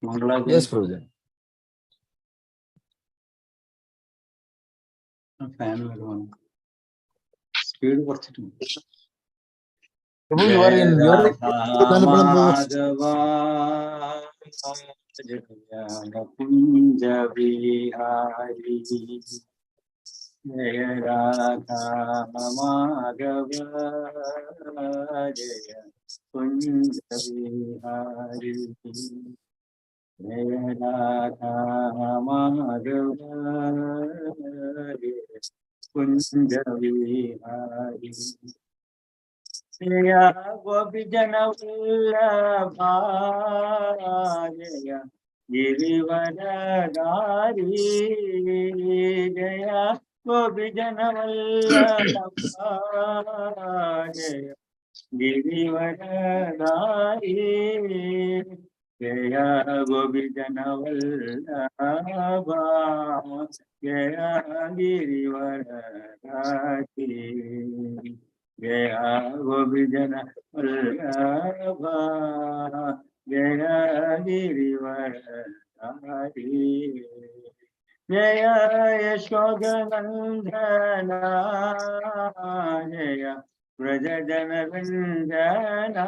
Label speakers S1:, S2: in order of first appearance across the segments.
S1: Yes, Prabhuji.
S2: Fan speed
S1: Prabhu, you are in your
S2: Jaya Radha Madhava Jaya Kunja Vihari Jaya Radha Madhava Jaya Kunja Vihari Jaya Gopijana Vallabha Jaya Girivaradhari Jaya Gopijana Vallabha Jaya Girivaradhari Jaya Gopijana Vallabha Jaya Girivaradhari Jaya Gopijana Vallabha Jaya Girivaradhari Jaya Yashodanandana Jaya Vrajajana Ranjana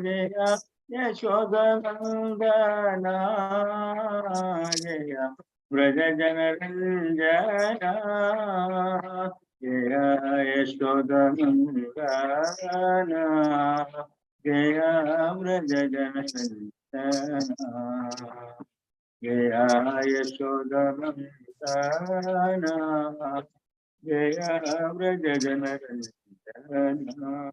S2: Jaya Yashodanandana Jaya Vrajajana Ranjana Jaya Yashodanandana Jaya Vrajajana Ranjana Jaya Yashodanandana Jaya Vrajajana Ranjana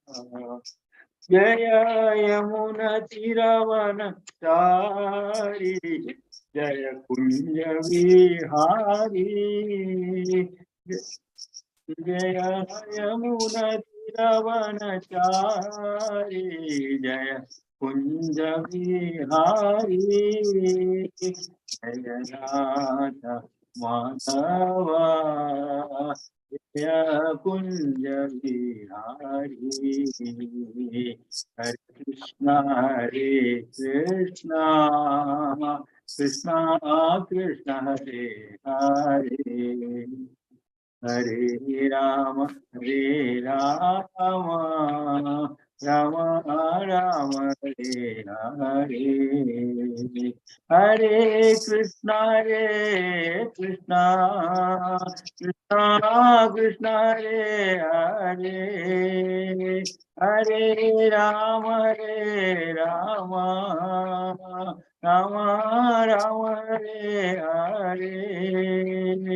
S2: Jaya Yamuna Tiravana Chari Jaya Kunja Vihari Jaya Yamuna Tiravana Chari Jaya Kunja Vihari Jaya Radha Madhava Jaya Kunja Vihari Hare Krishna Krishna Krishna Hare Hare Hare Rama Rama Rama Hare Hare Hare Krishna Krishna Krishna Hare Hare Hare Rama Rama Rama Hare Hare Hare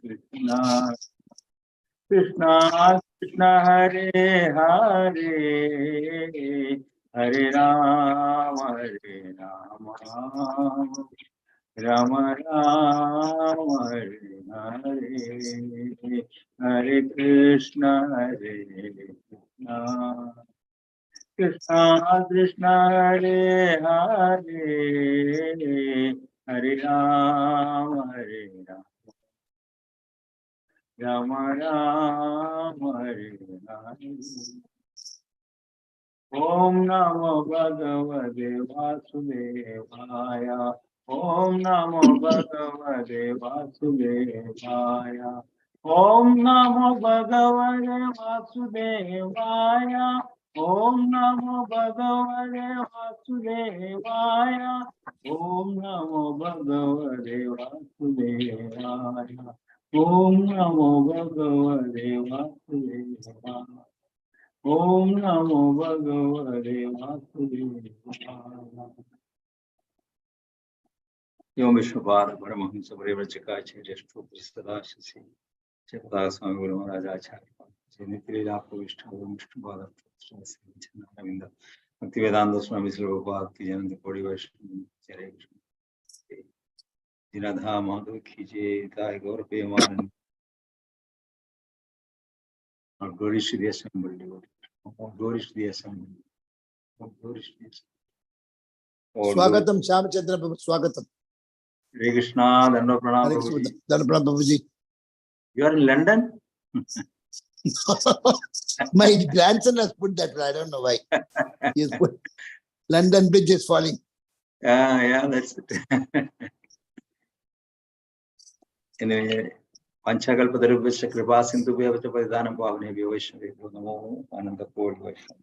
S2: Krishna Krishna Krishna Hare Hare Hare Rama Rama Rama Hare Hare Hare Krishna Krishna Krishna Hare Hare Hare Rama Rama Rama Hare Hare Om Namo Bhagavate Vasudevaya Om Namo Bhagavate Vasudevaya Om Namo Bhagavate Vasudevaya Om Namo Bhagavate Vasudevaya Om Namo Bhagavate Vasudevaya Om Namo Bhagavate Vasudevaya Om Namo Bhagavate Vasudevaya Yom Vishwabhara Paramahamsa Parivrajakacharya Jeshto Pristadashasi Chepta Swami Guru Maharaj Acharya Nitri Rapo Vishnu Vishwabhara Chanaravinda Bhaktivedanta Swami Prabhupada Ki Jananda Kodi Vaishnava Jai Krishna Dinadha Madhu Kije Tai Gaur Peman or Gorish the Assembly Gorish the Assembly Gorish the Assembly
S1: Swagatam Shyamchandra Prabhu, Swagatam.
S2: Hare Krishna, Danda Pranam Prabhuji.
S1: Danda Pranam Prabhuji.
S2: You are in London?
S1: My grandson has put that. I don't know why. He has put London Bridge is falling.
S2: Yeah, that's it. Anyway, Panchakalpatarubhasya Kripa Sindhu Vyavata Paridanam Pavane Vyavashya Namo Ananda Kodi Vaishnav.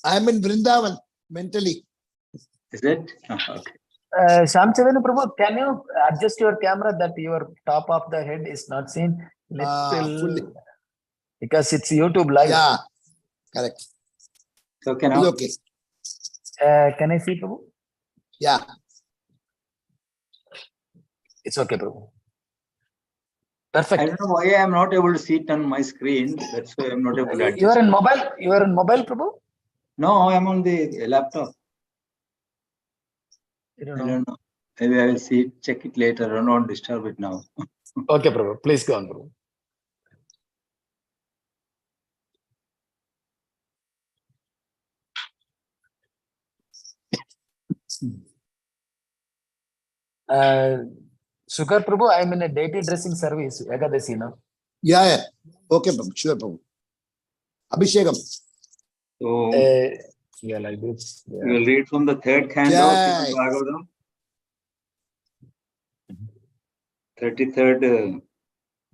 S1: I'm in Vrindavan mentally.
S2: Is it? Okay.
S3: Shamchandra Prabhu, can you adjust your camera that your top of the head is not seen? Little,
S1: Fully.
S3: because it's YouTube live.
S1: Yeah, correct.
S2: So can
S1: It's
S2: I?
S1: okay.
S3: Can I see, Prabhu?
S1: Yeah.
S3: It's okay, Prabhu.
S2: I
S3: Perfect.
S2: don't know why I am not able to see it on my screen. That's why I am not able to
S3: You
S2: adjust.
S3: are in mobile. You are in mobile, Prabhu.
S2: No, I am on the laptop.
S3: I
S2: I
S3: don't know.
S2: don't know. Maybe I will see it, check it later. I don't disturb it now.
S3: Okay, Prabhu. Please go on, Prabhu. Sugar Prabhu, I am in a deity dressing service. Ekadasi, no?
S1: Yeah. Okay, Prabhu. Sure, Prabhu. Abhishekam.
S2: So
S3: Yeah, like this.
S2: we
S3: Yeah.
S2: will read from the third canto of
S1: Jai.
S2: Bhagavatam. 33rd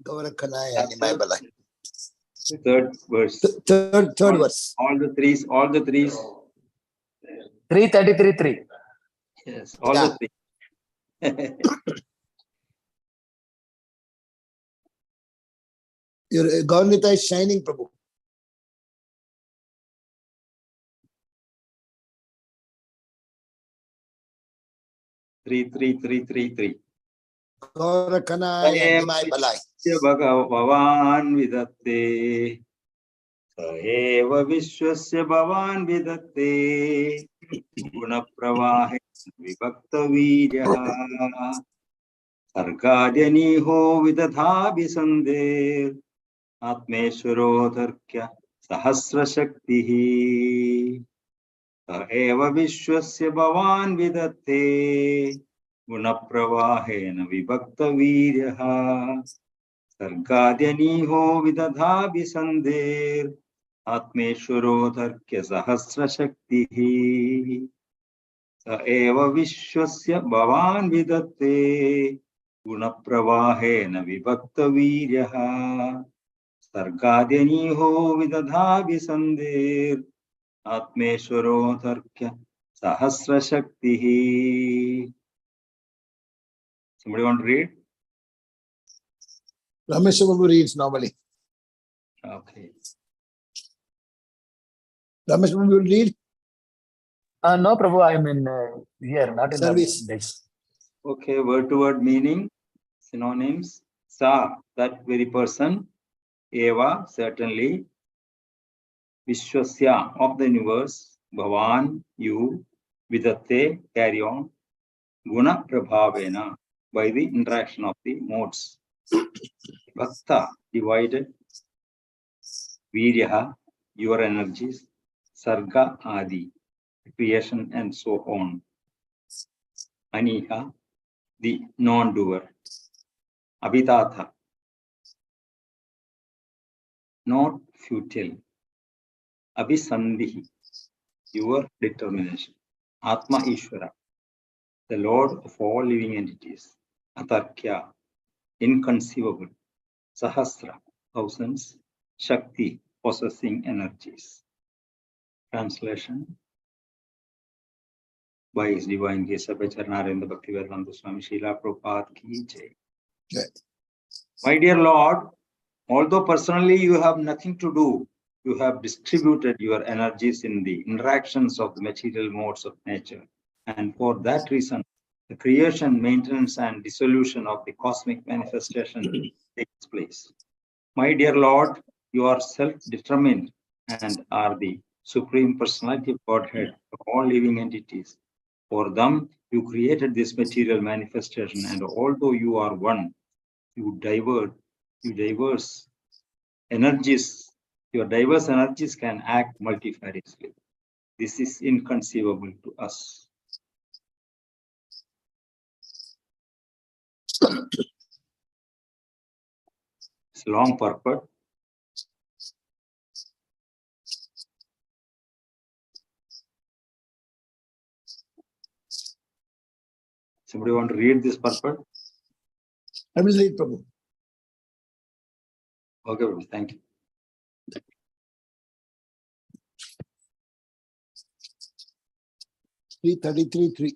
S1: Gaura Kanai and my
S2: chapter,
S1: balai.
S2: third verse.
S1: Third verse.
S2: All the threes.
S3: 333.3.
S2: Yes, all
S1: Yeah.
S2: the three.
S1: Your Gaunita is shining, Prabhu.
S2: Three.
S1: Gaura Kanai and my balai.
S2: Bhagavan vidatte. Saeva vishwasya bhavan vidatte. Guna pravahe vibhakta viryaha. Sargadyaniho vidadhabi sandher. Atmeshwaro dharkya sahasra shaktihi. Saeva vishwasya bhavan vidatte. Guna pravahena vibhakta viryaha. Sargadyaniho vidadhabi sandher. Atmeshwaro dharkya sahasra shaktihi. Saeva vishwasya bhavan vidatte. Guna pravahena vibhakta viryaha. Sargadyaniho vidadhabi sandher. Atmeshwaro dharkya sahasra shaktihi. Somebody want to read?
S1: Rameswar Prabhu reads normally.
S2: Okay.
S1: Rameswar Prabhu will read.
S3: No, Prabhu, I am in here, not in
S1: Service.
S3: the desk.
S2: Okay, word to word meaning, synonyms. Sa, that very person. Eva, certainly. Vishwasya, of the universe. Bhavan, you. Vidatte, carry on. Guna prabhavena, by the interaction of the modes. Bhakta, divided. Viryaha, your energies. Sarga, adi, creation and so on. Aniha, the non-doer. Abhitatha, not futile. Abhisandhihi, your determination. Atma Ishvara, the Lord of all living entities. Atarkya, inconceivable. Sahasra, thousands. Shakti, possessing energies. Translation by His Divine Grace of Charnarendra Bhaktivedanta Swami Srila Prabhupada ki jai.
S1: Jai.
S2: My dear Lord, although personally you have nothing to do, you have distributed your energies in the interactions of the material modes of nature. And for that reason, the creation, maintenance, and dissolution of the cosmic manifestation takes place. My dear Lord, you are self-determined and are the Supreme Personality of Godhead of all living entities. For them, you created this material manifestation, and although you are one, you diverse energies, your diverse energies can act multifariously. This is inconceivable to us. It's long purport. Somebody want to read this purport?
S1: I will read, Prabhu.
S2: Okay, Prabhu, thank you.
S1: Three 33:3.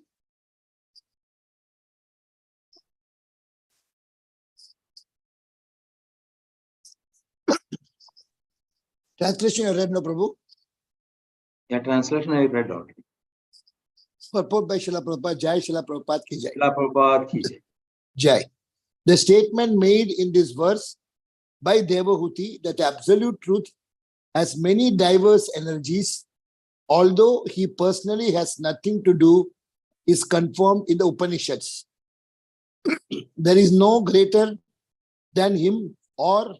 S1: Translation you read, no, Prabhu?
S2: Yeah, translation I read out.
S1: Purport by Srila Prabhupada. Jai Srila Prabhupada ki jai.
S2: Srila Prabhupada ki jai.
S1: Jai. The statement made in this verse by Devahuti that absolute truth has many diverse energies, although he personally has nothing to do, is confirmed in the Upanishads. There is no greater than him or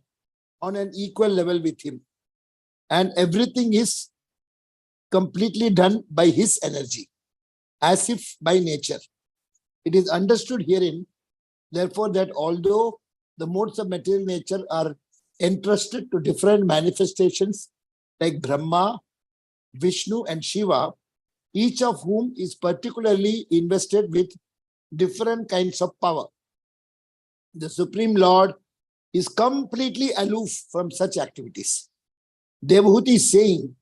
S1: on an equal level with him, and everything is completely done by his energy, as if by nature. It is understood herein, therefore, that although the modes of material nature are entrusted to different manifestations like Brahma, Vishnu, and Shiva, each of whom is particularly invested with different kinds of power, the Supreme Lord is completely aloof from such activities. Devahuti is saying,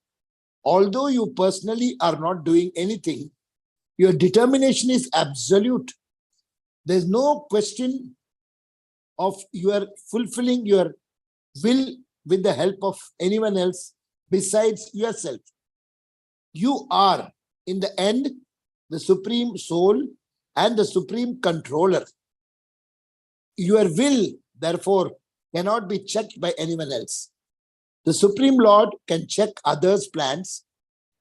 S1: although you personally are not doing anything, your determination is absolute. There is no question of your fulfilling your will with the help of anyone else besides yourself. You are, in the end, the Supreme Soul and the Supreme Controller. Your will, therefore, cannot be checked by anyone else. The Supreme Lord can check others' plans.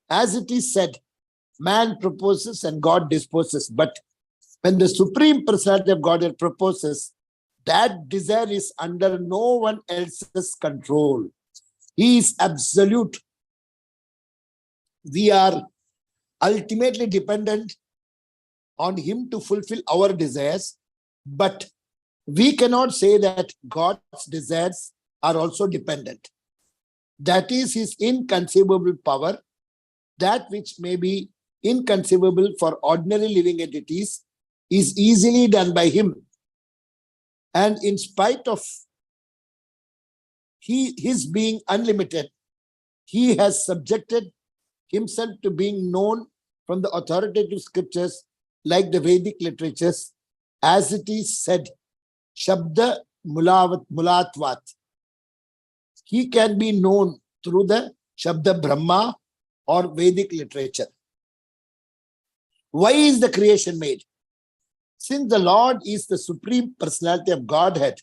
S1: As it is said, man proposes and God disposes. But when the Supreme Personality of Godhead proposes, that desire is under no one else's control. He is absolute. We are ultimately dependent on him to fulfill our desires, but we cannot say that God's desires are also dependent. That is his inconceivable power. That which may be inconceivable for ordinary living entities is easily done by him. And in spite of his being unlimited, he has subjected himself to being known from the authoritative scriptures like the Vedic literatures, as it is said, Shabda Mulatvat. He can be known through the Shabda Brahma or Vedic literature. Why is the creation made? Since the Lord is the Supreme Personality of Godhead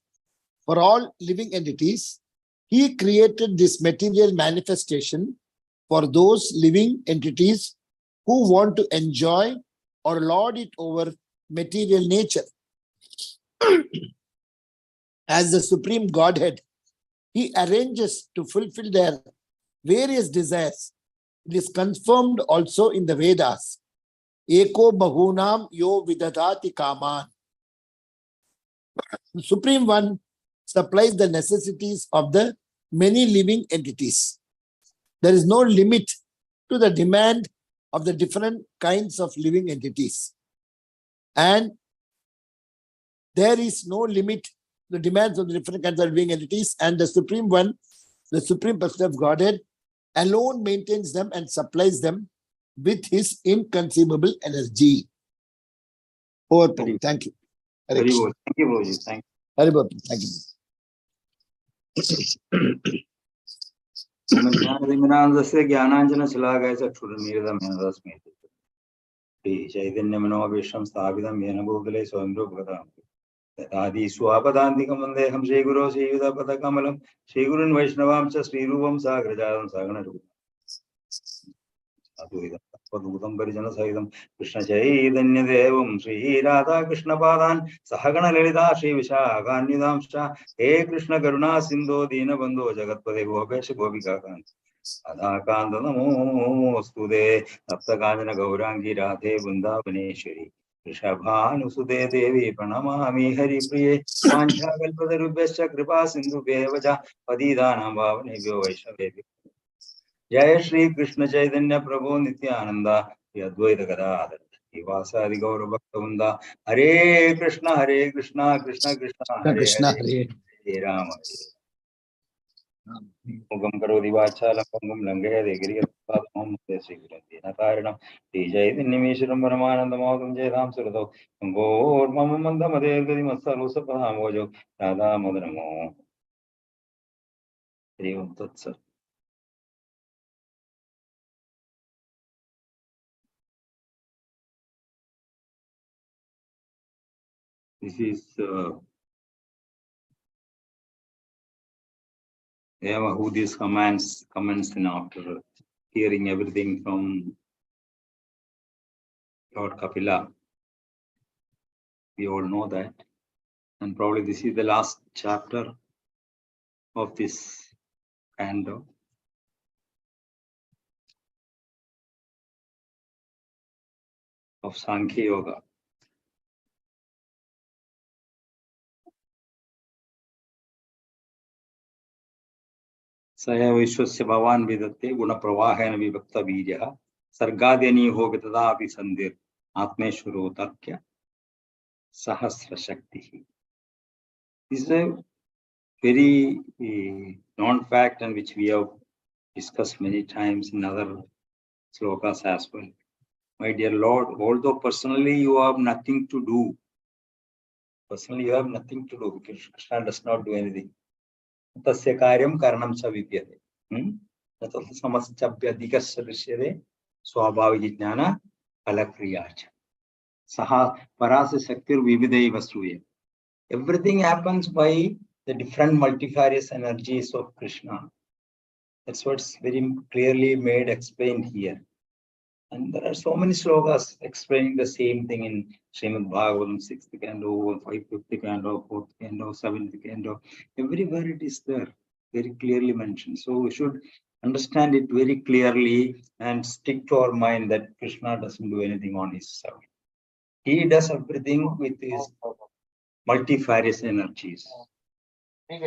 S1: for all living entities, he created this material manifestation for those living entities who want to enjoy or lord it over material nature. As the Supreme Godhead, he arranges to fulfill their various desires. It is confirmed also in the Vedas. Eko bahunam yo vidadati kaman. The Supreme One supplies the necessities of the many living entities. There is no limit to the demand of the different kinds of living entities. And there is no limit to the demands of the different kinds of living entities. And the Supreme One, the Supreme Person of Godhead, alone maintains them and supplies them with his inconceivable energy. Over, Prabhu. Thank you. Hare
S2: Very
S1: Krishna.
S2: well. Thank you, Prabhuji. Thank you.
S1: Hare Prabhu. Thank you.
S2: ज्ञानानन्दस्य ज्ञानाञ्जनशलाकाय चक्षुरुन्मीलितं तस्मै चैतन्यमनोभीष्टं स्थापितं येन भूतले स्वयं रूपकथां तथादि स्वापदान्तिकं वन्देऽहं श्रीगुरो श्रीयुतपदकमलं श्रीगुरुन् वैष्णवां च श्रीरूपं साग्रजातं सागणरूपम् अद्वैतं परिजनसहितं कृष्णचैतन्यदेवं श्रीराधाकृष्णपादान् सहगणललिता श्रीविशाखान्वितांश्च हे कृष्णकरुणा सिन्धो दीनबन्धो जगत्पते गोपेश गोपिकान्त अदाकान्त नमोऽस्तु ते सप्तकाञ्चन गौराङ्गी राधे वृन्दावनेश्वरी वृषभानुसुते देवी प्रणमामि हरिप्रिये वाञ्छाकल्पतरुभ्यश्च कृपा सिन्धुभ्येव च पतितानां पावनेभ्यो वैष्णवेभ्यो जय श्री कृष्ण चैतन्य प्रभु Nityanand Shri Advaita Gadadhar Vasadi Gaura Bhaktavanda. Hare Krishna, Krishna Krishna, Hare
S1: Krishna,
S2: Hare,
S1: Hare.
S2: Hare Rama. Mugam Karodi Vacha, Lapangam Langaya, the Giri of Home, the Secret, Nataranam, DJ, the Nimishram Brahman, the Mogam J. Ram Surdo, Go, Mamamanda, Made, the Masalusa Pahamojo, Radha Madramo. This is who these comments in after hearing everything from Lord Kapila. We all know that. And probably this is the last chapter of this canto. Of Sankhya Yoga. Saya Vishwasya Bhavan Vidate Guna Pravahena Vibhakta Viryaha Sargadyani Hoga Tadapi Sandir Atmeshwaro Takya Sahasra Shakti. This is a very non-fact and which we have discussed many times in other slokas as well. My dear Lord, although personally you have nothing to do, because Krishna does not do anything. Tasya karyam karanam cha vipyate. Tatat samaschabhyadikasya drishyate swabhavik jnana phalakriyacha. Saha parasya shaktir vividaiva sruya. Everything happens by the different multifarious energies of Krishna. That's what's very clearly explained here. And there are so many slokas explaining the same thing in Srimad Bhagavatam, 6th canto, 5th canto, 4th canto, 7th canto. Everywhere it is there, very clearly mentioned. So we should understand it very clearly and stick to our mind that Krishna doesn't do anything on his own. He does everything with his multifarious energies. So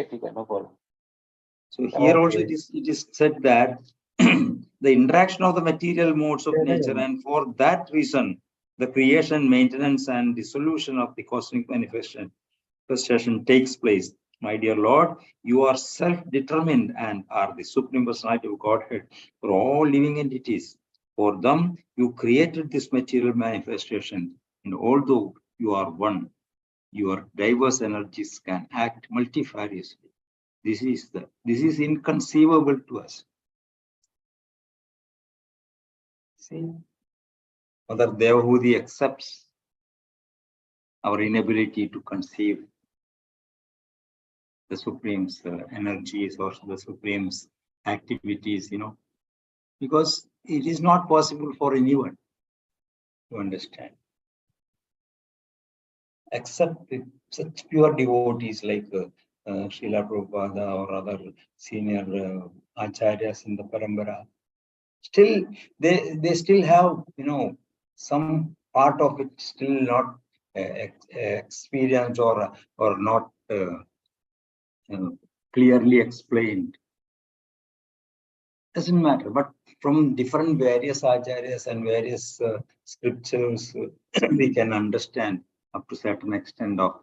S2: here also it is said that the interaction of the material modes of nature, and for that reason, the creation, maintenance, and dissolution of the cosmic manifestation takes place. My dear Lord, you are self-determined and are the Supreme Personality of Godhead for all living entities. For them, you created this material manifestation, and although you are one, your diverse energies can act multifariously. This is inconceivable to us. See, Mother Devahudi accepts our inability to conceive the Supreme's energies or the Supreme's activities, because it is not possible for anyone to understand. Except such pure devotees like Srila Prabhupada or other senior acharyas in the Parambara. Still, they still have, some part of it still not experienced or not clearly explained. Doesn't matter, but from different various acharyas and various scriptures, we can understand up to certain extent of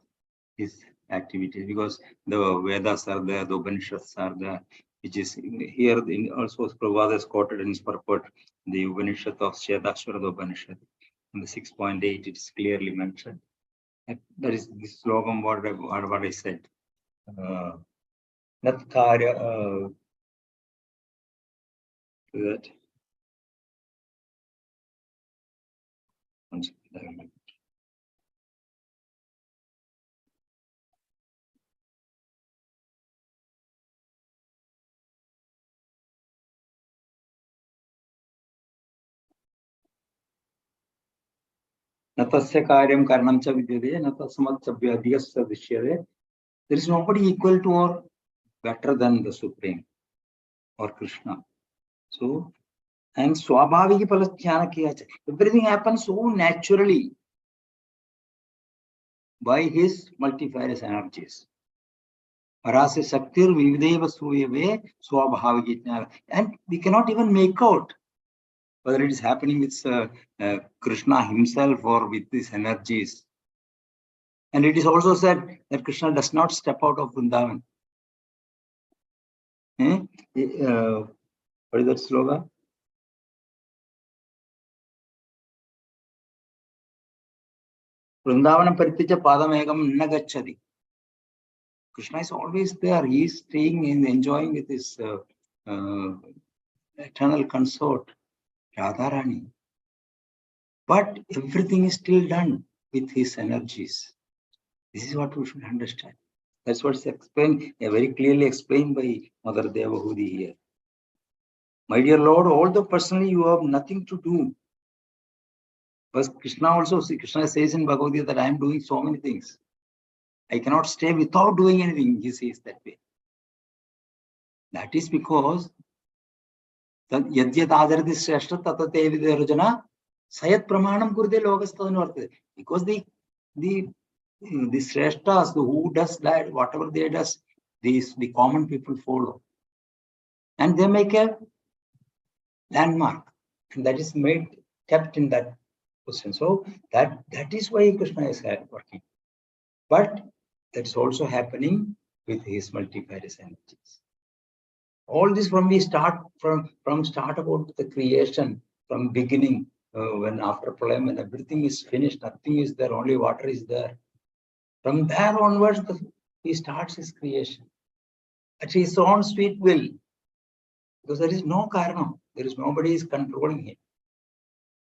S2: his activities, because the Vedas are there, the Upanishads are there, which is here also Prabhupada is quoted in his purport, the Upanishad of Shvedashvara Upanishad. In the 6.8, it is clearly mentioned. That is this slogam what I said. Nat karya that. Natasya karyam karanam cha vidyate, natasamat chabhyadiyasya drishyate. There is nobody equal to or better than the Supreme or Krishna. So, and swabhaviki palathyana kiya. Everything happens so naturally by his multifarious energies. Parasya shaktir vivideva suyave swabhaviki jnana. And we cannot even make out whether it is happening with Krishna himself or with these energies. And it is also said that Krishna does not step out of Vrindavan. What is that slogan? Vrindavanam paritija padamegam nagachadi. Krishna is always there. He is staying and enjoying with his eternal consort, Radharani. But everything is still done with his energies. This is what we should understand. That's what's explained, very clearly explained by Mother Devahudi here. My dear Lord, although personally you have nothing to do, but Krishna also, Krishna says in Bhagavad Gita that I am doing so many things. I cannot stay without doing anything, he says that way. That is because Yadyat Adarati Shrestha Tatate Vidarajana Sayat Pramanam Kurde Logastadanvartade. Because the Shreshtas, who does that, whatever they does, the common people follow. And they make a landmark. And that is kept in that position. So that is why Krishna is working. But that is also happening with his multifarious energies. All this from start about the creation, from beginning, when after Pralayam, when everything is finished, nothing is there, only water is there. From there onwards, he starts his creation at his own sweet will, because there is no karanam, there is nobody is controlling him.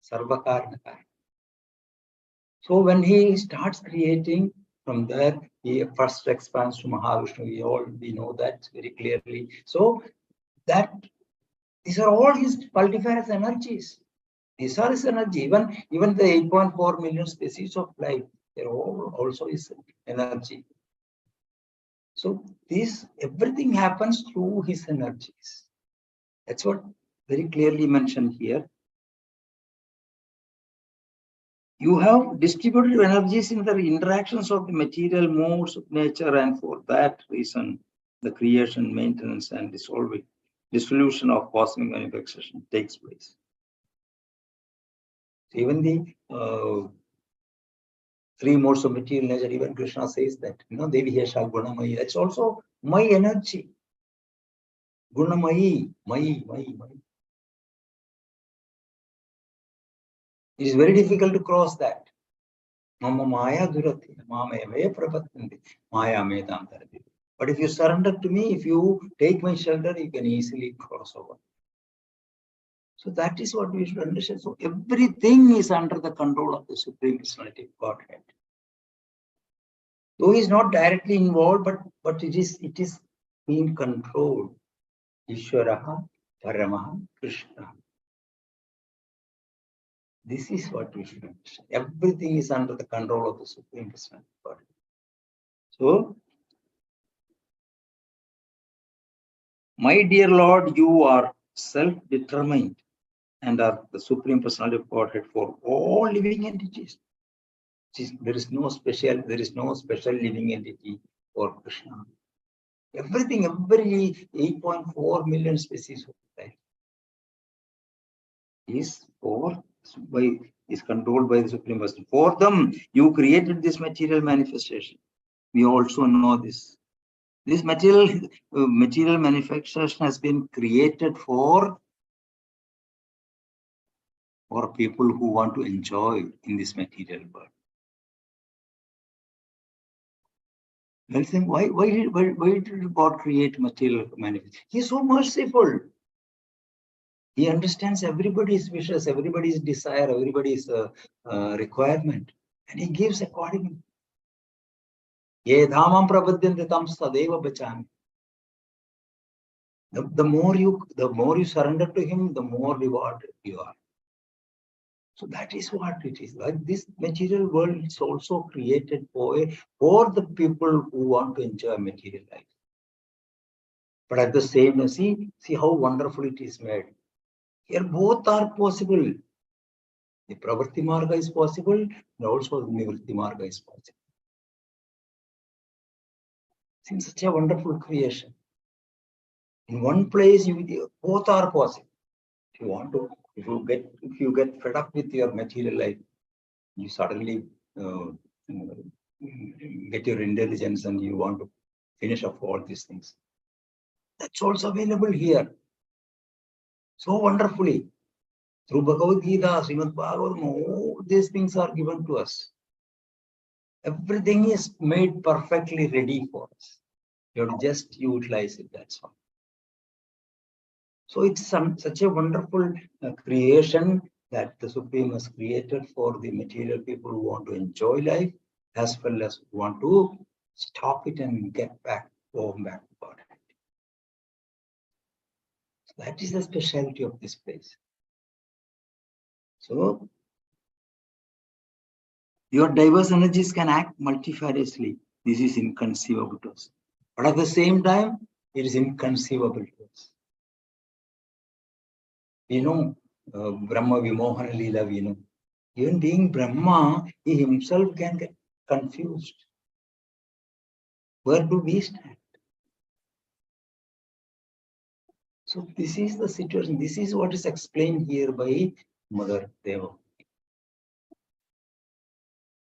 S2: Sarva karana. So when he starts creating, from there he first expands to Mahavishnu. We know that very clearly. So that these are all his multifarious energies. These are his energy. Even the 8.4 million species of life, they're all also his energy. So everything happens through his energies. That's what very clearly mentioned here. You have distributed energies in the interactions of the material modes of nature, and for that reason, the creation, maintenance, and dissolution of cosmic manifestation takes place. So even the three modes of material nature, even Krishna says that, Devi Hesha Gunamayi, that's also my energy. Gunamayi, Mayi. It is very difficult to cross that. Mama Maya Durati, Mama Me Prabhatanti, Maya Medam Tarati. But if you surrender to me, if you take my shelter, you can easily cross over. So that is what we should understand. So everything is under the control of the Supreme Personality of Godhead. Though he is not directly involved, but it is being controlled. Ishwaraha Paramaha Krishna. This is what we should understand. Everything is under the control of the Supreme Personality of Godhead. So, my dear Lord, you are self-determined and are the Supreme Personality of Godhead for all living entities. There is no special living entity for Krishna. Every 8.4 million species of life is controlled by the Supreme Person. For them, you created this material manifestation. We also know this. This material manifestation has been created for people who want to enjoy in this material world. They'll think, why did God create material manifestation? He is so merciful. He understands everybody's wishes, everybody's desire, everybody's requirement, and he gives accordingly. Ye dhamam prabhadyante tam sadeva bachami. The more you surrender to him, the more rewarded you are. So that is what it is. Like this material world is also created for the people who want to enjoy material life. But at the same time, see how wonderful it is made. Here both are possible. The Pravritti Marga is possible, and also the Nivritti Marga is possible. It's such a wonderful creation. In one place, both are possible. If you If you get fed up with your material life, you suddenly get your intelligence and you want to finish up all these things. That's also available here. So wonderfully. Through Bhagavad Gita, Srimad Bhagavatam, all these things are given to us. Everything is made perfectly ready for us. You have to just utilize it, that's all. So it's such a wonderful creation that the Supreme has created for the material people who want to enjoy life, as well as want to stop it and get back, go back to God. So that is the specialty of this place. So your diverse energies can act multifariously. This is inconceivable to us. But at the same time, it is inconceivable to us. We know Brahma Vimohana Leela, we know. Even being Brahma, he himself can get confused. Where do we stand? So this is the situation. This is what is explained here by Mother Deva.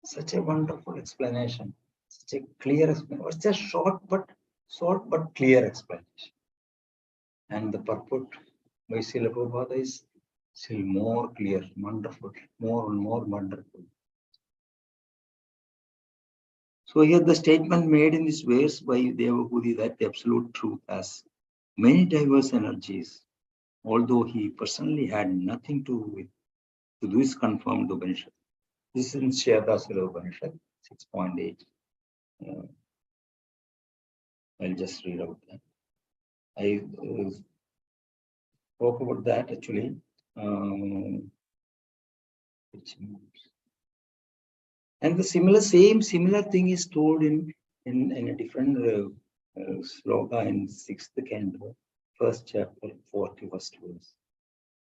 S2: Such a wonderful explanation. Such a clear explanation. It's just short but clear explanation. And the purport by Srila Prabhupada is still more clear, wonderful, more and more wonderful. So here the statement made in this verse by Devabhuti that the absolute truth has many diverse energies, although he personally had nothing to do with, to do is confirmed the Upanishad. This is in Shyadasura Upanishad 6.8. I'll just read out that. I spoke about that actually. And the similar thing is told in a different sloka in 6th canto, 1st chapter, 41st verse.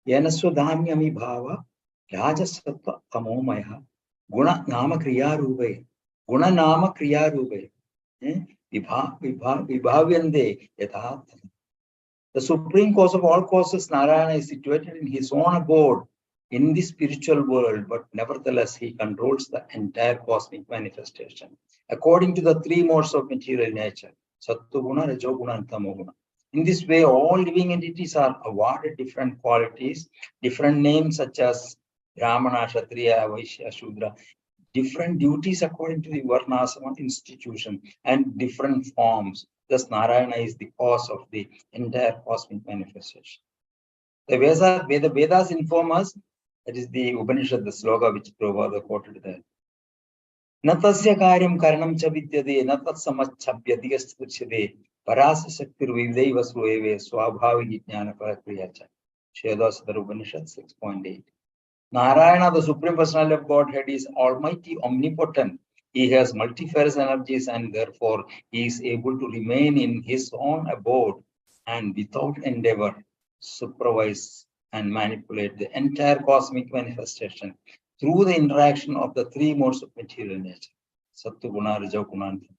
S2: Yanaswadhamyami bhava rajasattva tamomaya guna nama kriya rubaya vibhavyande yatha. The supreme cause of all causes, Narayana, is situated in his own abode in the spiritual world, but nevertheless he controls the entire cosmic manifestation according to the three modes of material nature, Sattva-guna, Rajo-guna, and Tamo-guna. In this way, all living entities are awarded different qualities, different names such as Brahmana, Kshatriya, Vaishya, Shudra, different duties according to the Varnasama institution, and different forms. Thus, Narayana is the cause of the entire cosmic manifestation. The Vedas inform us, that is the Upanishad, the sloka which Prabhupada quoted there. Natasya karyam karanam cha vidyade, natat samachabhyati astruchyade, parasa shaktir vidaiva sueve, swabhavi jnana parakriyacha. Shyadasura Upanishad 6.8. Narayana, the Supreme Personality of Godhead, is almighty, omnipotent. He has multifarious energies and therefore he is able to remain in his own abode and without endeavor supervise and manipulate the entire cosmic manifestation through the interaction of the three modes of material nature, Sattva Guna, Rajo Guna, and Tamo.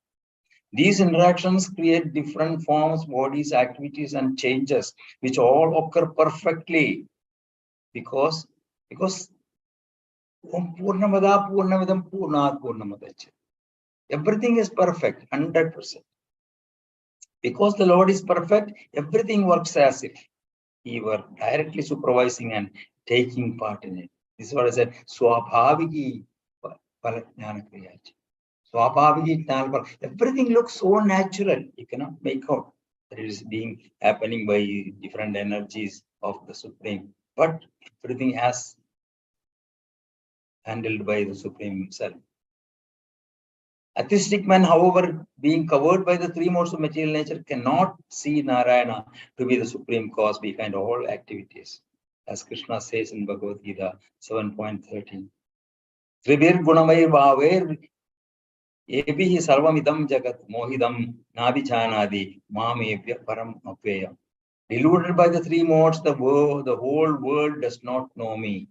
S2: These interactions create different forms, bodies, activities, and changes, which all occur perfectly because everything is perfect, 100%. Because the Lord is perfect, everything works as if he were directly supervising and taking part in it. This is what I said. Swabhaviki Palajnana Kriyacha. Swabhaviki Jnana. Everything looks so natural. You cannot make out that it is happening by different energies of the Supreme. But everything has handled by the Supreme himself. Atheistic men, however, being covered by the three modes of material nature, cannot see Narayana to be the supreme cause behind all activities. As Krishna says in Bhagavad Gita 7.13. Tribir gunamai bhaver ebihi sarvamidam jagat mohidam nabichanadi mamevya param apveyam. Deluded by the three modes, the whole world does not know me,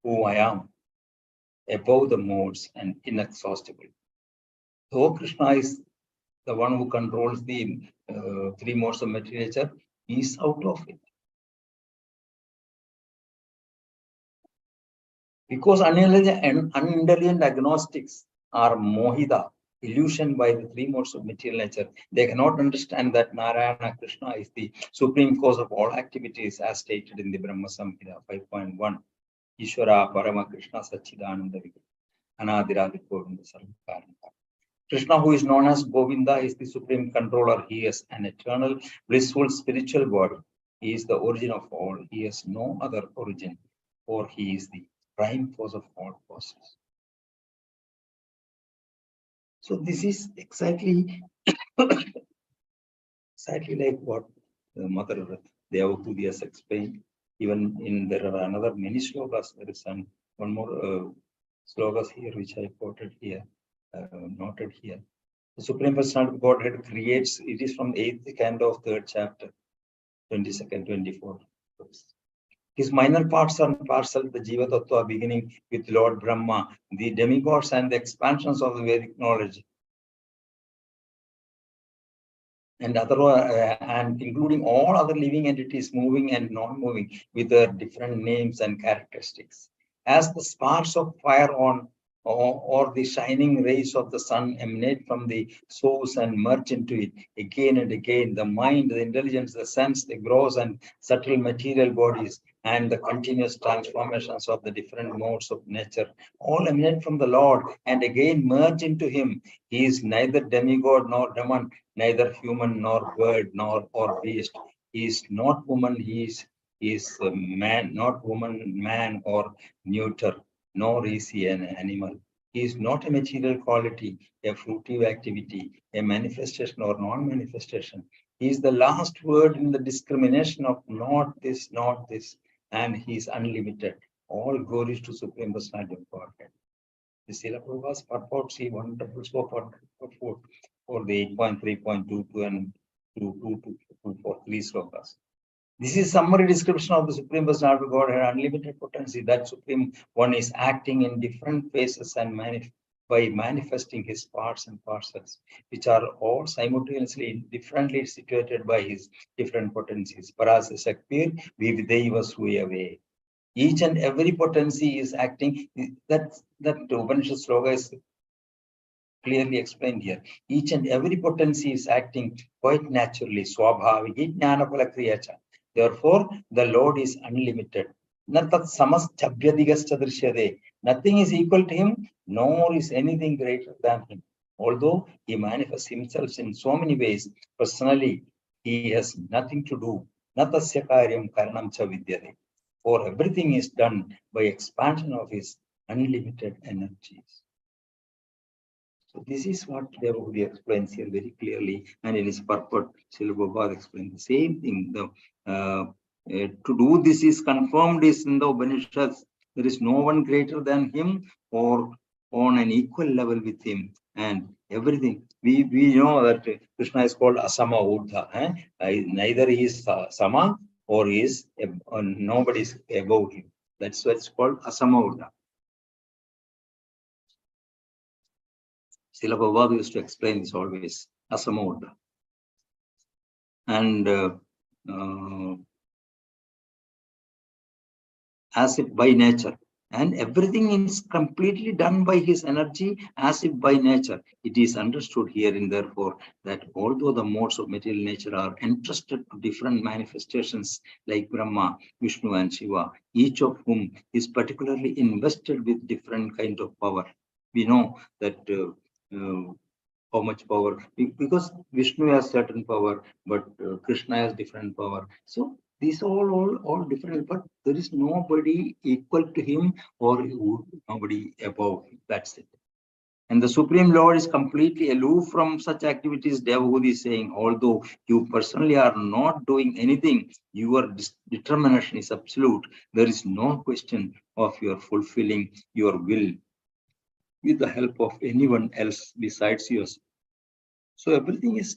S2: who I am, above the modes and inexhaustible. So Krishna is the one who controls the three modes of material nature, he is out of it. Because unintelligent agnostics are mohida, illusioned by the three modes of material nature. They cannot understand that Narayana Krishna is the supreme cause of all activities as stated in the Brahma Samhita 5.1. Ishvara Parama Krishna Sachidananda Anadiradi Govinda Sarvakarana. Krishna, who is known as Govinda, is the supreme controller. He is an eternal, blissful spiritual body. He is the origin of all. He has no other origin, for he is the prime cause of all causes. So this is exactly like what Mother Devakudi has explained. Even in there are another many slokas. There is one more slokas here which I quoted here, noted here. The Supreme Personality of Godhead creates. It is from 8th canto of 3rd chapter, 22nd, 24. His minor parts and parcel, the Jiva Tattva, beginning with Lord Brahma, the demigods, and the expansions of the Vedic knowledge, and and including all other living entities, moving and non-moving, with their different names and characteristics. As the sparks of fire or the shining rays of the sun emanate from the source and merge into it again and again, the mind, the intelligence, the sense, the gross and subtle material bodies, and the continuous transformations of the different modes of nature all emanate from the Lord and again merge into him. He is neither demigod nor demon, neither human nor bird nor or beast. He is not woman, he is man, not woman, man or neuter, nor is he an animal. He is not a material quality, a fruitive activity, a manifestation or non-manifestation. He is the last word in the discrimination of not this, and he is unlimited. All glories to Supreme Personality of Godhead. The Srila Prabhupada's purports, he wonderful scope for the 8.3.22 and 2.2 for 3 slokas. This is summary description of the Supreme Personality of Godhead, unlimited potency. That Supreme One is acting in different phases and by manifesting his parts and parcels, which are all simultaneously differently situated by his different potencies. Parasa Shaktir, Vivideva Suyave. Each and every potency is acting. That Upanishad sloka is clearly explained here. Each and every potency is acting quite naturally. Swabhaviki Jnanapala Kriyacha. Therefore, the Lord is unlimited. Nothing is equal to him, nor is anything greater than him. Although he manifests himself in so many ways, personally, he has nothing to do. Natasya karyam karanam cha vidyate. For everything is done by expansion of his unlimited energies. So this is what Devakudi explains here very clearly, and in his purport, Srila Prabhupada explains the same thing. To do this is confirmed is in the Upanishads. There is no one greater than him or on an equal level with him, and everything. We know that Krishna is called Asama Urdha. Neither he is Sama or is nobody is above him. That's why it's called Asama Urdha. Srila Prabhupada used to explain this always, Asama Urdha. And as if by nature, and everything is completely done by his energy as if by nature. It is understood herein, therefore, that although the modes of material nature are entrusted to different manifestations like Brahma, Vishnu, and Shiva, each of whom is particularly invested with different kind of power. We know that how much power, because Vishnu has certain power, but Krishna has different power. So these are all different, but there is nobody equal to him or nobody above him. That's it. And the Supreme Lord is completely aloof from such activities. Devakudi is saying, although you personally are not doing anything, your determination is absolute. There is no question of your fulfilling your will with the help of anyone else besides yours. So everything is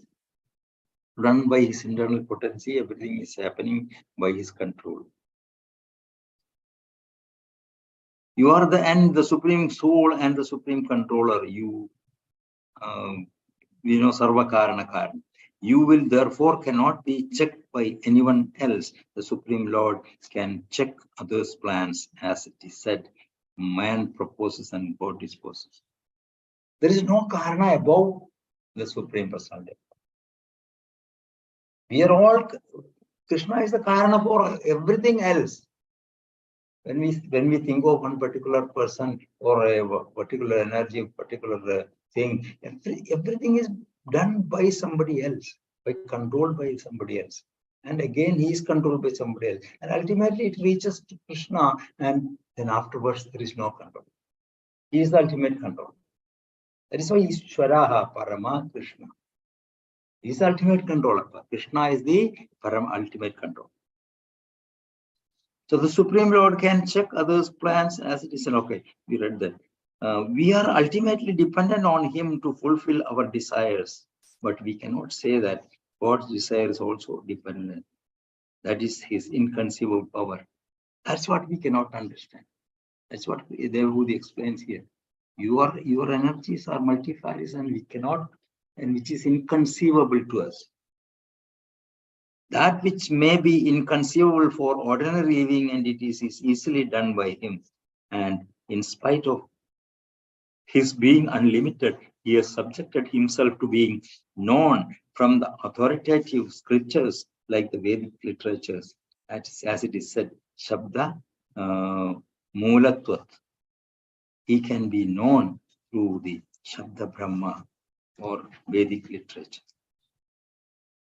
S2: run by his internal potency, everything is happening by his control. You are the end, the supreme soul and the supreme controller. You know, Sarva Karana Karana. You will therefore cannot be checked by anyone else. The Supreme Lord can check others' plans, as it is said. man proposes and God disposes. There is no karana above the Supreme Personality. We are all, Krishna is the karana for everything else. When we think of one particular person or a particular energy, particular thing, everything is done by somebody else, controlled by somebody else. And again, he is controlled by somebody else. And ultimately, it reaches to Krishna, and then afterwards, there is no control. He is the ultimate control. That is why Ishwaraha Parama Krishna. He is the ultimate controller. Krishna is the ultimate control. So the Supreme Lord can check others' plans as it is. Okay, we read that. We are ultimately dependent on him to fulfill our desires, but we cannot say that God's desire is also dependent. That is his inconceivable power. That's what we cannot understand. That's what Devhudi explains here. Your energies are multifarious, and we cannot, and which is inconceivable to us. That which may be inconceivable for ordinary living entities is easily done by him. And in spite of his being unlimited, he has subjected himself to being known from the authoritative scriptures like the Vedic literatures. As it is said, Shabda Moolatvat. He can be known through the Shabda Brahma or Vedic literature.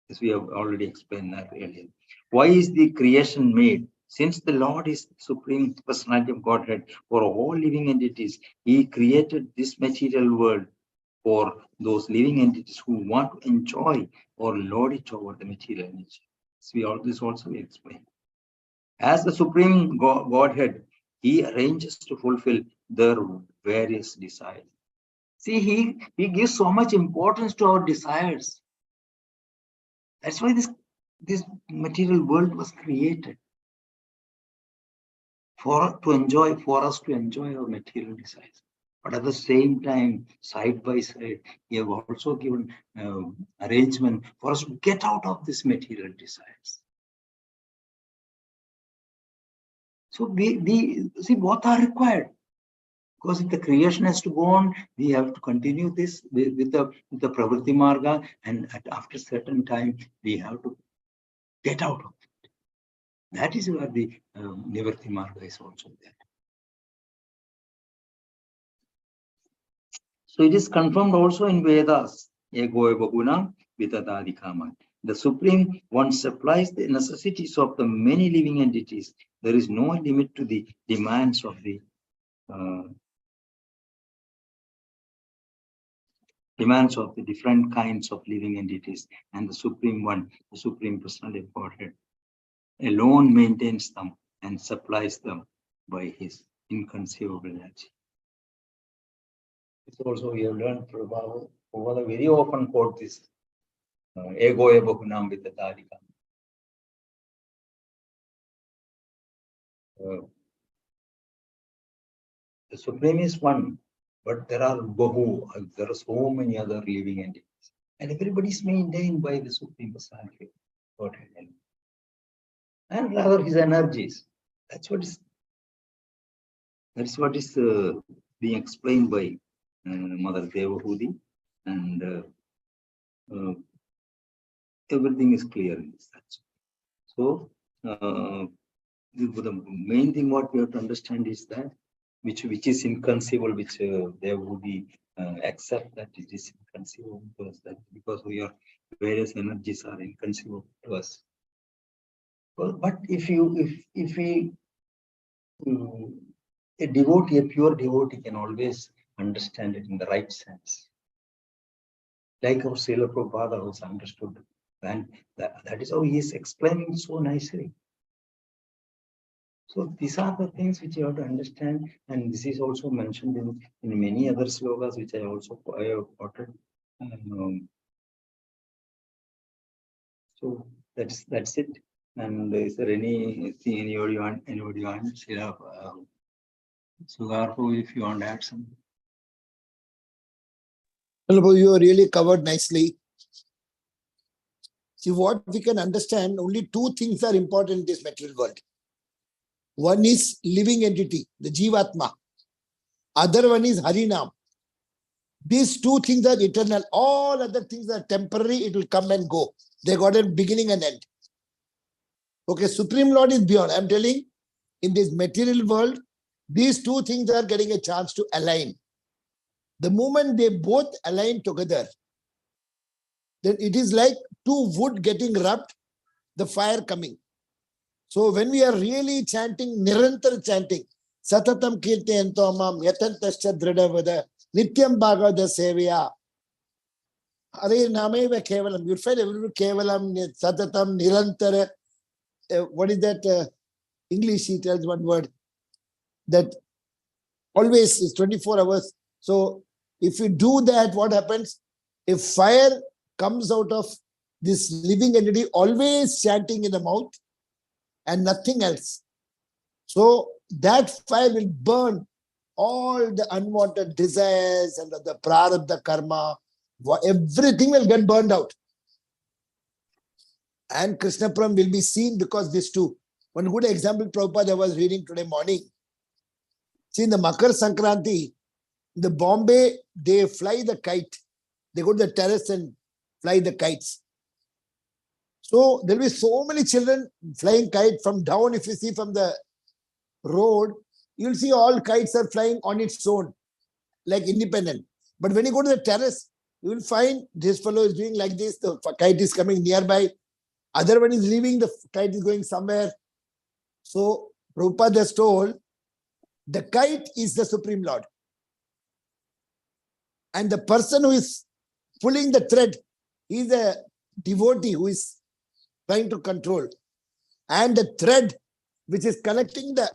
S2: As we have already explained that earlier. Why is the creation made? Since the Lord is the Supreme Personality of Godhead for all living entities, he created this material world for those living entities who want to enjoy or lord it over the material nature. So this also we explain. As the Supreme Godhead, he arranges to fulfill their various desires. See, he gives so much importance to our desires. That's why this material world was created for us to enjoy our material desires. But at the same time, side by side, he have also given arrangement for us to get out of this material desires. So we see both are required. Because if the creation has to go on, we have to continue this with the Pravritti Marga, and after a certain time, we have to get out of it. That is where the Nivritti Marga is also there. So it is confirmed also in Vedas, Ego eva guna vitadadikama. The Supreme One supplies the necessities of the many living entities. There is no limit to the demands of the different kinds of living entities, and the Supreme One, the Supreme Personality of Godhead, alone maintains them and supplies them by his inconceivable energy. It's also we have learned from Prabhupada very often quote this ego eva gunam vitadadikam. The Supreme is one, but there are so many other living entities, and everybody is maintained by the Supreme Personality of Godhead, and rather his energies. That's what is being explained by Mother Devahudi, and everything is clear in this. So the main thing what we have to understand is that which is inconceivable, which Devahudi accept that it is inconceivable to us, that because various energies are inconceivable to us. But if a devotee, a pure devotee, can always understand it in the right sense. Like our Srila Prabhupada was understood. And that is how he is explaining so nicely. So these are the things which you have to understand. And this is also mentioned in many other slokas, which I have quoted. So that's it. And is there anything anybody want? Sugarfu, if you want to add something.
S1: You really covered nicely. See, what we can understand, only two things are important in this material world. One is living entity, the Jivatma. Other one is Harinam. These two things are eternal. All other things are temporary. It will come and go. They got a beginning and end. Okay, Supreme Lord is beyond. I'm telling, in this material world, these two things are getting a chance to align. The moment they both align together, then it is like two wood getting rubbed, the fire coming. So when we are really chanting, Nirantar chanting, Satatam Kirti Entomam, Yatantascha Dridavada, Nityam Bhagavada Sevya, Hare Nameva Kevalam, you find every Kevalam, Satatam, Nirantar. What is that? English, he tells one word, that always is 24 hours. So if you do that, what happens? If fire comes out of this living entity, always chanting in the mouth and nothing else. So that fire will burn all the unwanted desires and the prarabdha karma. Everything will get burned out. And Krishna Param will be seen because these two. One good example, Prabhupada, I was reading today morning. See, in the Makar Sankranti, the Bombay, they fly the kite. They go to the terrace and fly the kites. So there will be so many children flying kite from down. If you see from the road, you'll see all kites are flying on its own, like independent. But when you go to the terrace, you will find this fellow is doing like this. The kite is coming nearby. Other one is leaving. The kite is going somewhere. So Prabhupada has told, the kite is the Supreme Lord. And the person who is pulling the thread is a devotee who is trying to control. And the thread which is connecting the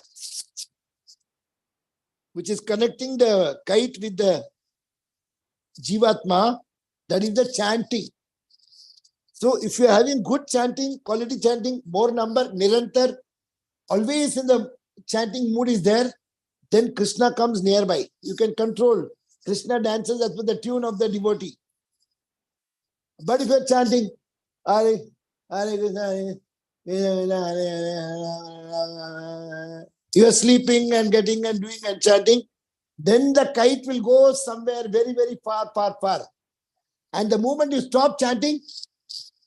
S1: kite with the Jivatma, that is the chanting. So if you are having good chanting, quality chanting, more number, Nirantar, always in the chanting mood is there, then Krishna comes nearby. You can control. Krishna dances as per the tune of the devotee. But if you are chanting, Hare, Hare Krishna, you are sleeping and getting and doing and chanting, then the kite will go somewhere very, very far, far, far. And the moment you stop chanting,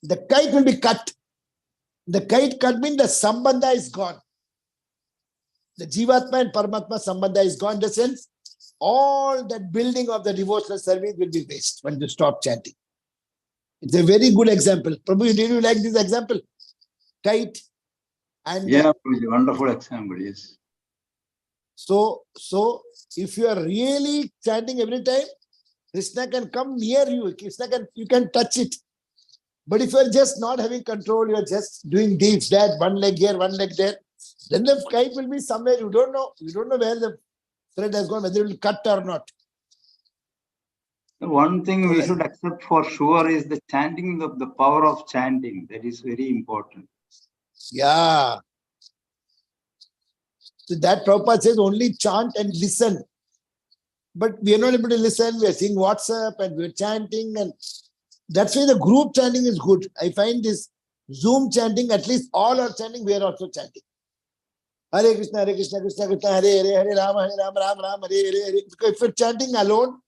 S1: the kite will be cut. The kite cut means the sambandha is gone. The Jivatma and Paramatma sambandha is gone. In the sense, all that building of the devotional service will be waste when you stop chanting. It's a very good example. Prabhu, did you like this example? Kite and
S2: yeah, it's a wonderful example. Yes.
S1: So if you are really chanting every time, Krishna can come near you. You can touch it. But if you are just not having control, you are just doing this, that, one leg here, one leg there, then the kite will be somewhere. You don't know. You don't know where the thread has gone, whether it will cut or not.
S2: The one thing we should accept for sure is the chanting, the power of chanting. That is very important.
S1: Yeah. So that Prabhupada says only chant and listen. But we are not able to listen. We are seeing WhatsApp and we are chanting. And that's why the group chanting is good. I find this Zoom chanting, at least all are chanting, we are also chanting. Hare Krishna, Krishna Krishna, Hare Hare, Hare Rama, Rama, Hare Hare. Because if you're chanting alone,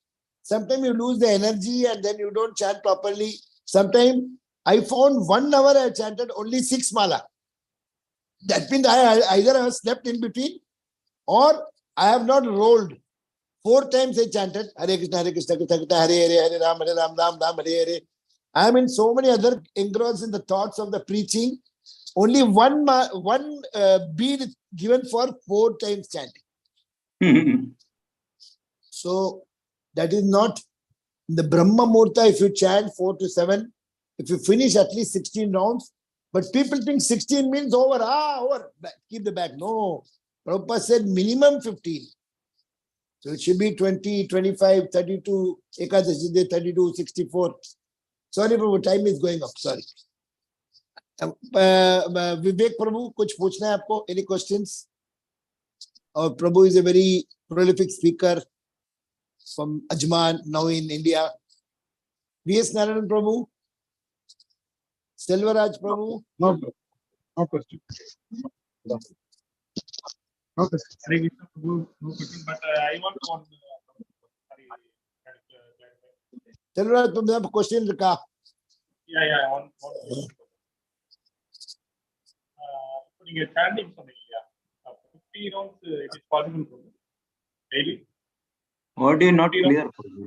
S1: sometimes you lose the energy and then you don't chant properly. Sometimes I found 1 hour I chanted only 6 mala. That means I either have slept in between or I have not rolled. 4 times I chanted Hare Krishna, Krishna Krishna, Hare Hare, Hare Rama, Rama, Hare Hare. I am in so many other engrossed in the thoughts of the preaching. Only one bead is given for 4 times chanting. So that is not in the Brahma Murta. If you chant 4 to 7, if you finish at least 16 rounds, but people think 16 means over. Over. Keep the bag. No. Prabhupada said minimum 15. So it should be 20, 25, 32, Ekadashi Day 32, 64. Sorry, Prabhu, time is going up. Sorry. Vivek Prabhu, kuch पूछना है आपको? Any questions? Our Prabhu is a very prolific speaker from Ajman, now in India. V.S. Narayan Prabhu, Selvaraj Prabhu.
S4: No question. Okay, sir. Hare Krishna, Prabhu. No question, but I want to one. Sorry,
S1: Chandra, तुमने अब question रखा.
S4: yeah, one question. நீங்க standing சொன்னீங்க இல்லையா? 50 rounds it is possible for daily.
S2: Audio not
S4: 50 rounds.
S2: clear, Prabhu.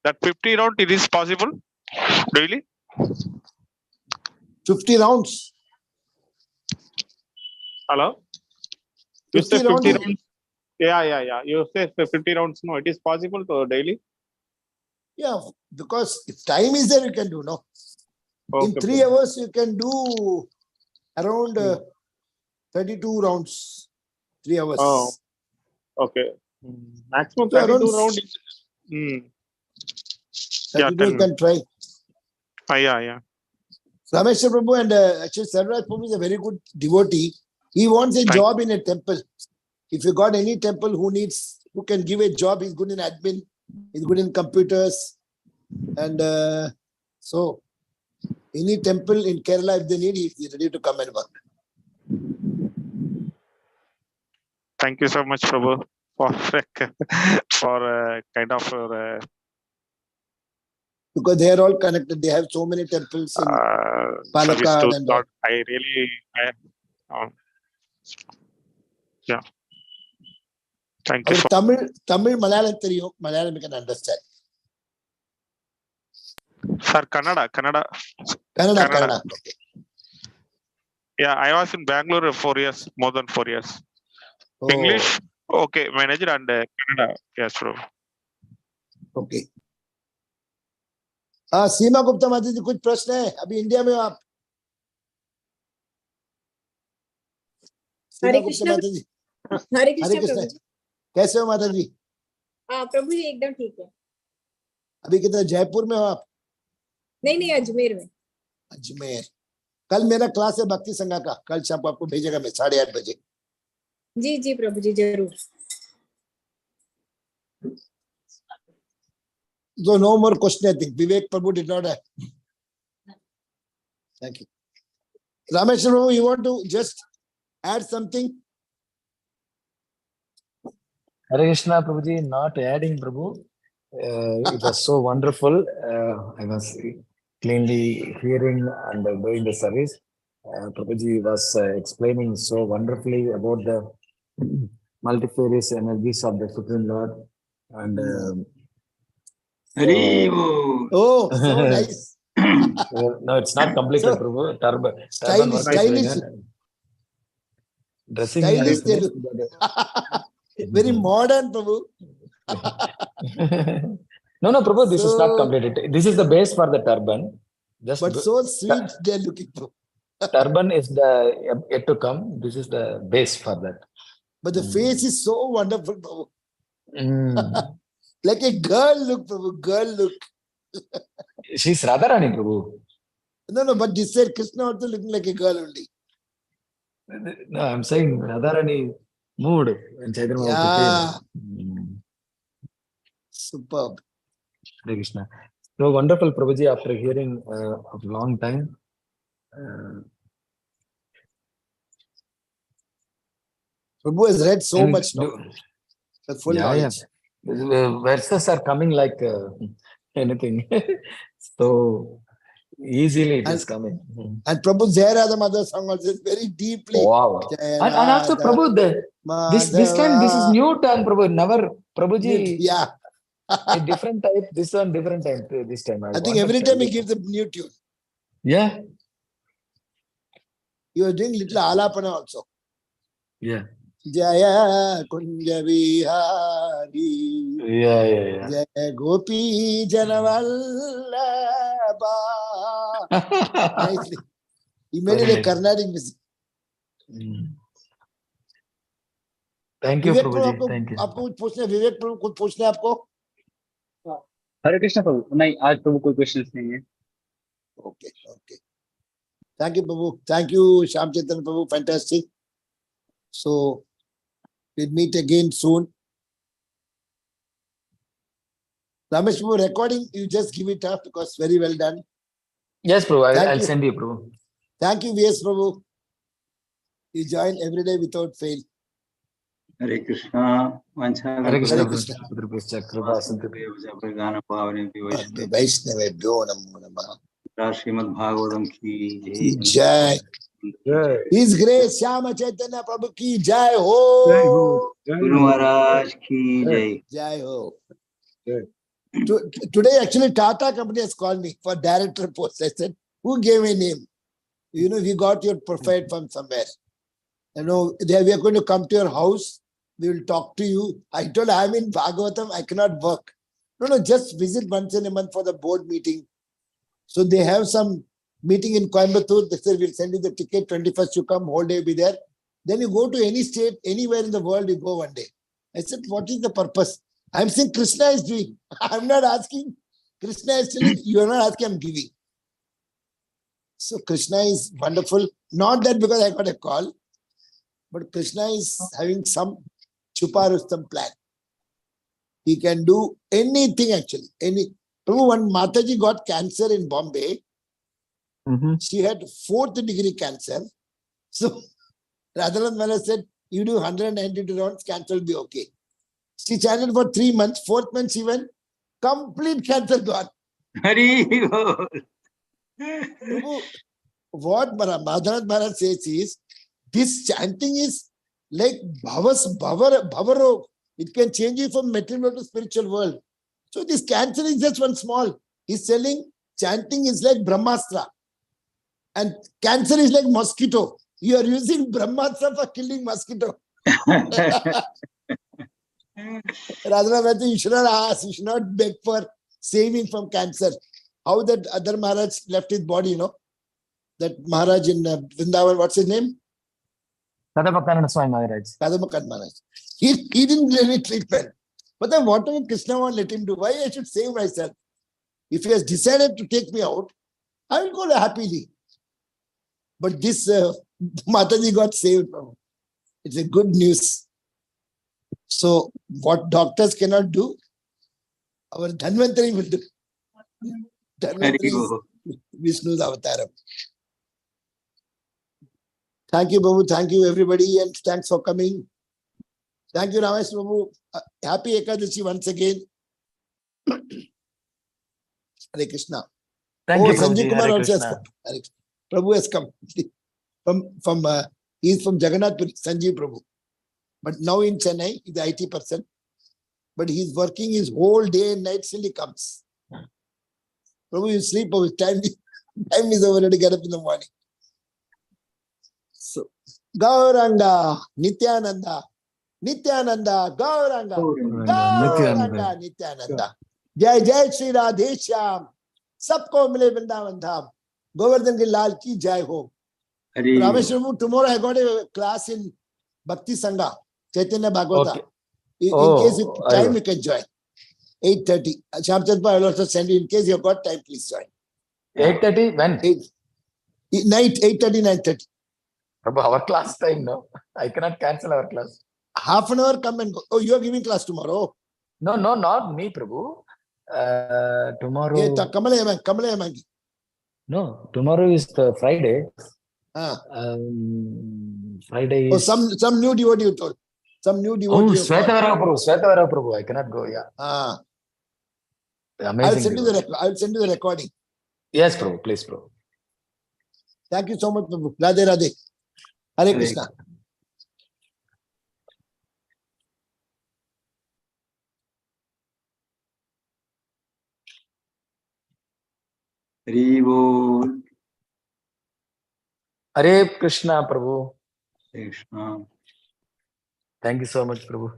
S5: That 50 round it is possible daily.
S1: 50 rounds.
S5: Hello. You
S1: 50
S5: say 50
S1: rounds.
S5: rounds. Yeah. You say 50 rounds. No, it is possible to daily.
S1: Yeah, because if time is there, you can do, no? In
S5: Okay,
S1: 3
S5: Prabhu.
S1: hours, you can do around 32 rounds. 3 hours.
S5: Oh, okay. Maximum
S1: So
S5: 32
S1: around
S5: round. Yeah,
S1: 32 you can try.
S5: yeah.
S1: Rameswar Prabhu and actually Sarraj Prabhu is a very good devotee. He wants a
S5: Thank-
S1: job in a temple. If you got any temple who can give a job, he's good in admin, he's good in computers. And so any temple in Kerala, if they need, he's ready to come and work.
S5: Thank you so much, Prabhu, for kind of
S1: Because they are all connected. They have so many temples in
S5: service
S1: Palakkad
S5: to
S1: and
S5: God. I really, yeah. Thank you so
S1: Tamil, Malayalam தெரியும். Malayalam you can understand.
S5: Sir, Kannada.
S1: Kannada. Okay.
S5: Yeah, I was in Bangalore 4 years, more than 4 years.
S1: Oh,
S5: English, okay, manager and Kannada. Yes, bro.
S1: okay. हाँ सीमा गुप्ता माता जी कुछ प्रश्न है अभी India में हो आप सीमा
S6: हरे
S1: गुप्ता
S6: कृष्णा
S1: माता जी
S6: हरे
S1: हरे
S6: कृष्णा
S1: कृष्ण
S6: प्रभु जी
S1: कैसे हो माता जी
S6: हाँ प्रभु जी एकदम ठीक है
S1: अभी किधर जयपुर में हो आप
S6: नहीं नहीं अजमेर में
S1: अजमेर कल मेरा क्लास है भक्ति संघा का कल शाम को आपको भेजेगा मैं 8:30 बजे
S6: जी जी प्रभु जी जरूर
S1: So no more question I think Vivek Prabhu did not have. Thank you. Rameshwar Prabhu, you want to just add something?
S3: Hare Krishna, Prabhuji, not adding, Prabhu. It was so wonderful. I was cleanly hearing and doing the service. Prabhuji was explaining so wonderfully about the multifarious energies of the Supreme Lord. And
S2: Hari Bol.
S1: Oh, so nice.
S3: no, it's not completed,
S1: So,
S3: Prabhu. Turban
S1: stylish,
S3: work is
S1: stylish.
S3: going on. Dressing
S1: Stylish
S3: is finished,
S1: Very modern, Prabhu.
S3: No, Prabhu, this is not
S1: So-
S3: completed. This is the base for the turban. Just
S1: But so sweet they're looking for.
S3: turban is the yet to come. This is the base for that.
S1: But the face is so wonderful, Prabhu.
S3: Mm.
S1: Like a girl look, Prabhu. Girl look.
S3: She's Radharani, Prabhu.
S1: No, but this said Krishna also looking like a girl only.
S3: No, I'm saying Radharani mood when Chaitanya Mahaprabhu
S1: Yeah.
S3: came.
S1: Superb.
S3: Hare Krishna. So wonderful, Prabhuji, after hearing of long time.
S1: Prabhu has read so
S3: and
S1: much now. The full knowledge.
S3: Verses are coming like anything. So easily it is coming.
S1: And Prabhu Jayarada Mother song also is very deeply.
S3: Wow. And also Prabhu, this time this is new turn, Prabhu. Never Prabhuji.
S1: Yeah.
S3: A different type. This one different type. This time
S1: I think every time he gives a new tune.
S3: Yeah.
S1: You are doing little alapana also.
S3: Yeah.
S1: Jaya Kunja Vihari.
S3: Yeah.
S1: Jaya Gopi Janavallabha. Nicely. He made
S3: Very
S1: it a
S3: nice.
S1: Carnatic music.
S3: Thank you,
S1: Vivek
S3: Prabhuji.
S1: Prabhu
S3: Thank you.
S1: आपको कुछ पूछना है विवेक प्रभु कुछ पूछना है आपको
S7: हरे कृष्ण प्रभु नहीं आज प्रभु कोई क्वेश्चंस नहीं है
S1: okay thank you Prabhu thank you Shyam Chaitanya Prabhu fantastic so we'll meet again soon Ramesh Prabhu recording you just give it up because very well done
S3: Yes, Prabhu.
S1: Thank
S3: I'll
S1: you.
S3: send you, Prabhu.
S1: Thank you, V.S. Prabhu. You join every day without fail.
S2: Hare Krishna.
S3: Hare Krishna,
S1: Hare
S3: Prabhu.
S1: Krishna.
S3: Putra Kripa Sindhu.
S1: Vaishnavebhyo namo namah.
S2: Srimad Bhagavatam ki
S1: Ki
S2: jai.
S1: jai. His grace, Shyama Chaitanya Prabhu ki jai ho.
S2: Guru Maharaj ki jai.
S1: Jai ho. Today, actually, Tata Company has called me for director post. I said, who gave me name? You know, we got your profile from somewhere. You know, we are going to come to your house. We will talk to you. I told I'm in Bhagavatam. I cannot work. No, just visit once in a month for the board meeting. So they have some meeting in Coimbatore. They said, we'll send you the ticket. 21st, you come, whole day be there. Then you go to any state, anywhere in the world, you go one day. I said, what is the purpose? I'm saying Krishna is doing. I'm not asking. Krishna is telling, you are not asking, I'm giving. So Krishna is wonderful. Not that because I got a call, but Krishna is having some Chupa Rustam plan. He can do anything actually. Remember when Mataji got cancer in Bombay, she had 4th degree cancer. So Radhanath Maharaj said, you do 192 rounds, cancer will be okay. She chanted for 3 months. 4th month she went, complete cancer gone.
S2: Hare Bol.
S1: Prabhu, what Madhanath Maharaj says is, this chanting is like bhavaro. It can change you from material to spiritual world. So this cancer is just one small. He's telling chanting is like Brahmastra. And cancer is like mosquito. You are using Brahmastra for killing mosquito. Radhanath, you should not ask, you should not beg for saving from cancer. How that other Maharaj left his body, you know? That Maharaj in Vrindavan, what's his name?
S3: Tadapakanana Swami Maharaj.
S1: Kadamakan Maharaj. He didn't get any treatment. But then whatever Krishna won't let him do, why I should save myself? If he has decided to take me out, I will go happily. But this Mataji got saved. It's a good news. So what doctors cannot do, our Dhanvantari will do. Dhanvantari is Vishnu's avataram. Thank you, Babu. Thank you, everybody. And thanks for coming. Thank you, Ramesh Babu. Happy Ekadashi once again. Hare Krishna.
S3: Thank you,
S1: Sanjay
S3: Prabhuji.
S1: Kumar
S3: Hare
S1: also has
S3: Krishna.
S1: come. Hare Krishna. Prabhu has come. He's from Jagannath Puri, Sanjeev Prabhu. But now in Chennai, he's the IT person. But he's working his whole day and night till he comes. Prabhu, you sleep over time. Time is over to get up in the morning. So, Gauranga, Nityananda, Nityananda, Gauranga, Gauranga, Nityananda. Jai Jai Shri Radhe Shyam. Sabko mile Vrindavan Dham. Govardhan ki Lal ki Jai ho. Rameshwar, tomorrow I got a class in Bhakti Sangha, Chaitanya Bhagavata.
S3: Okay.
S1: In case you time, you can join. 8:30. Shamchandpa, I will also send you. In case you have got time, please join.
S3: 8:30 when?
S1: Night, 8:30, 9:30.
S3: Prabhu, our class time, no? I cannot cancel our class.
S1: Half an hour, come and go. Oh, you are giving class tomorrow?
S3: No, not me, Prabhu. Tomorrow.
S1: Kamala Yamangi.
S3: No, tomorrow is the Friday.
S1: Ah.
S3: Friday
S1: Oh,
S3: is...
S1: some new devotee you told. Some new devotee.
S3: Oh, Svetavara Prabhu. I cannot go, yeah.
S1: Ah.
S3: Amazing.
S1: I'll send you the recording.
S3: Yes, Prabhu. Please, Prabhu.
S1: Thank you so much, Prabhu. Radhe Radhe. Hare Krishna.
S2: Hare Bol.
S3: Hare Krishna, Prabhu.
S2: Krishna.
S3: Thank you so much, Prabhu.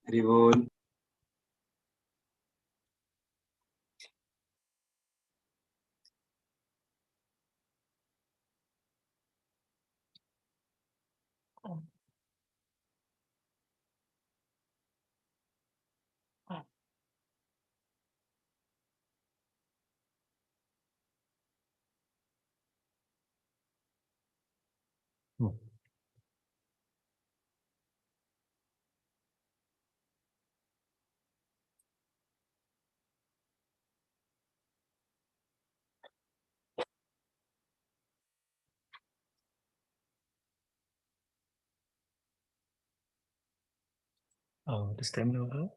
S2: Hare Bol.
S3: Oh, this time now.